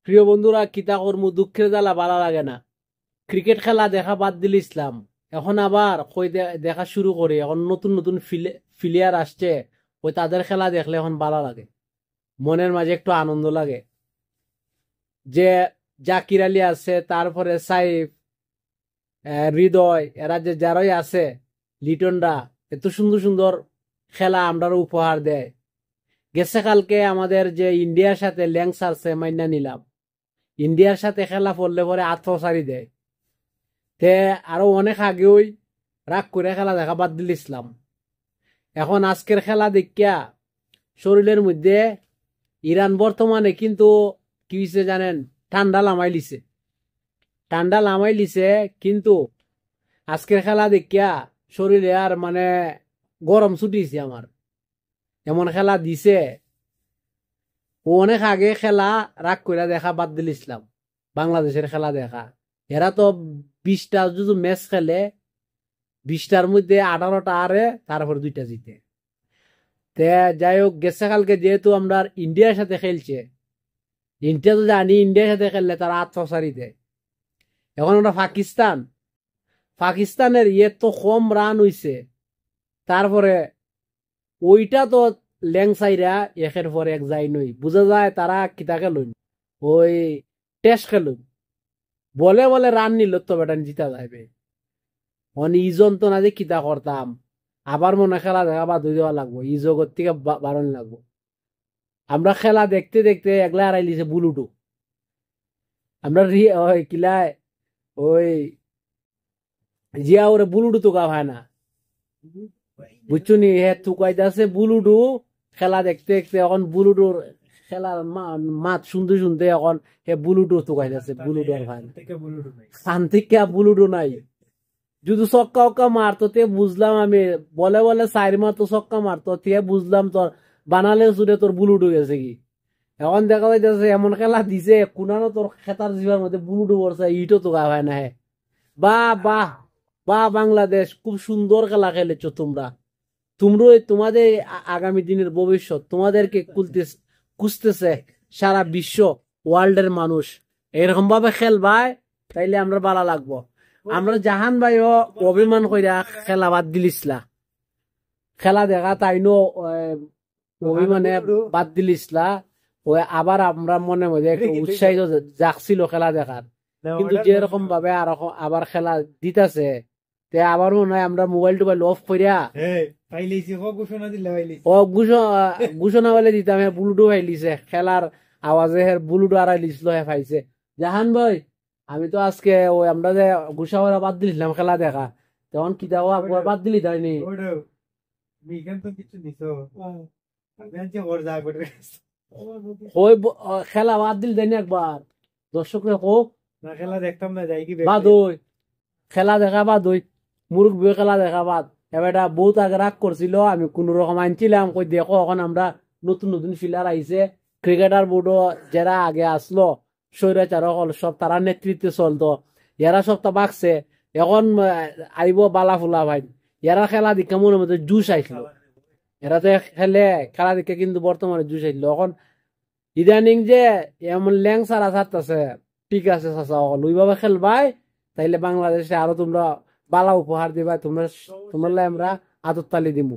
প্রিয় বন্ধুরা, কিতা করমু, দুঃখের জ্বালা ভালো লাগে না। ক্রিকেট খেলা দেখা বাদ দিল ইসলাম, এখন আবার কই দেখা শুরু করি। এখন নতুন নতুন প্লেয়ার আসছে, ওই তাদের খেলা দেখলে এখন ভালো লাগে, মনের মাঝে একটু আনন্দ লাগে। যে জাকির আলী আছে, তারপরে সাইফ, হৃদয়, এরা যে যারাই আছে, লিটনরা, এত সুন্দর সুন্দর খেলা আমরা উপহার দেয়। গেছে কালকে আমাদের যে ইন্ডিয়ার সাথে ল্যাংস আছে, মাইনা নিলাম। ইন্ডিয়ার সাথে খেলা পড়লে পরে আত্মসারি দেয়। তে আরো অনেক আগেই রাগ করে খেলা দেখা বাদ দিল ইসলাম। এখন আজকের খেলা দেখিয়া শরীরের মধ্যে ইরান বর্তমানে কিন্তু কি হয়েছে জানেন, ঠান্ডা লামাই লিছে। ঠান্ডা লামাই লিছে, কিন্তু আজকের খেলা দেখিয়া শরীরে আর মানে গরম ছুটিছে আমার, এমন খেলা দিছে। ও অনেক আগে খেলা রাগ করে দেখা বাদ দিল ইসলাম। বাংলাদেশের খেলা দেখা, এরা তো 20টা যদি ম্যাচ খেলে, 20টার মধ্যে 18টা আরে, তারপর 2টা জিতে। তে যাই হোক, গেছে কালকে যেহেতু আমরা ইন্ডিয়ার সাথে খেলছে, ইন্ডিয়া তো জানি ইন্ডিয়ার সাথে খেললে তারা আত্মসারি দেয়। এখন আমরা পাকিস্তানের তো কম রান হইছে, তারপরে ওইটা তো ল্যাংসাইরা একের পর এক যাই নই, বুঝা যায় তারা কিতা খেলুন, ওই টেস্ট খেলুন। বলে বলে রান নিল তো বেটা জিতা যাবে। ইজন তো না যে কিতা করতাম, আবার মনে খেলা দেখা বা ধুই দেওয়া লাগবো, ই জগৎ থেকে বারণ লাগবো। আমরা খেলা দেখতে দেখতে একলা হারাই লিছে বুলুটু। আমরা ওই কিলায় ওই জিয়া ওরে বুলুটু তো গা হয় না, বুঝছো নি? হে তুকাইতেছে বুলুটু। খেলা দেখতে দেখতে এখন বুলুটুর খেলার মাত শুনতে শুনতে এখন হে বুলুটু তুকাইতেছে, বুলুটু আর হয় না, শান্তিকা বুলুটু নাই। যদি চক্কা উক্কা মারতো তে বুঝলাম আমি, বলে বলে চাইর মারতো চক্কা মারতো তে বুঝলাম তোর বানালে চুরে তোর বুলুটু গেছে কি। এখন দেখা যাইতেছে এমন খেলা দিছে, কোনানো তোর খেতার জীবার মধ্যে বুলুটু পড়ছে, ইটো তো গা হয় না। হে বাহ বাহ বাহ, বাংলাদেশ খুব সুন্দর খেলা খেলেছো তোমরা। তোমাদের আগামী দিনের ভবিষ্যৎ তোমাদেরকে খুঁজতেছে সারা বিশ্ব, ওয়ার্ল্ডের মানুষ। এরকম ভাবে খেলবাই, তাইলে আমরা ভালো লাগবো। আমরা জাহান ভাইও অভিমান কইরা খেলা বাদ দিলিসলা, খেলা দেখা তাইনো অভিমানে বাদ দিলিসলা। ওই আবার আমরা মনে মধ্যে একটু উৎসাহিত জাগছিল খেলা দেখার, কিন্তু যেরকম ভাবে আর আবার খেলা দিতেছে, তে আবার মনে হয় আমরা মোবাইল টোবাইল অফ করিয়া ঘোষণা বলে দিতাম। বুলুটু ফাইলিছে খেলার আওয়াজে, বুলুটু আড়াই লিছিল, ফাইছে। জাহান ভাই, আমি তো আজকে ওই আমরা যে ঘুষাওয়ারা বাদ দিলাম খেলা দেখা, তখন কি দাও বাদ দিলি তাইনি? ওই খেলা বাদ দিল তাইনি একবার, দর্শকরা হোক খেলা দেখতাম না, যাই কি বাদ ওই খেলা দেখা বাদ ওই মুরুখ খেলা দেখা বাদ। এবার বহুত আগে রাগ করছিল, আমি কোন রকম আনছিলাম, কই দেখো এখন আমরা নতুন নতুন প্লেয়ার আইছে, ক্রিকেটার বোর্ডও যারা আগে আসলো স্বৈরাচার সব তারা নেতৃত্বে চলতো, এরা সব তো বাকছে। এখন আইব বালা ফুলা ভাই, এরা খেলা দিকে মনে মতো জুস আইছিল, এরা তো খেলা দিকে কিন্তু বর্তমানে জুস আইছিল। এখন ইদানিং যে এমন ল্যাং সারা ছাড়তেছে, ঠিক আছে চাচা, ওইভাবে খেলবাই, তাইলে বাংলাদেশে আরো তোমরা বালা উপহার দিবা, তোমরা আমরা আদর তালি দিব।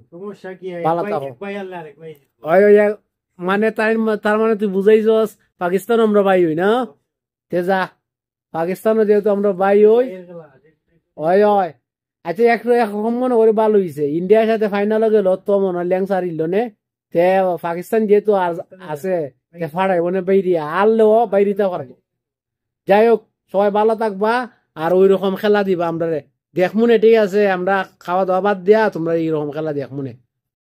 মানে তার মানে তুই বুঝাইছস পাকিস্তান আমরা বাই হই না, তে যা পাকিস্তানও যেহেতু আমরা বাই হই। ওই ওই আচ্ছা, এখন মনে করি ভালো হয়েছে ইন্ডিয়ার সাথে ফাইনালে গেল, তো মনে হয় ল্যাংস হারিল নে। তে পাকিস্তান যেহেতু আছে, ফাড়াইব না বাইরে, আনলেও বাইরিতে পারবো। যাই হোক, সবাই ভালো থাকবা, আর ওই রকম খেলা দিবা আমরা দেখমুনে, ঠিক আছে? আমরা খাওয়া দাওয়া বাদ দিয়া তোমরা এইরকম খেলা দেখমুনে।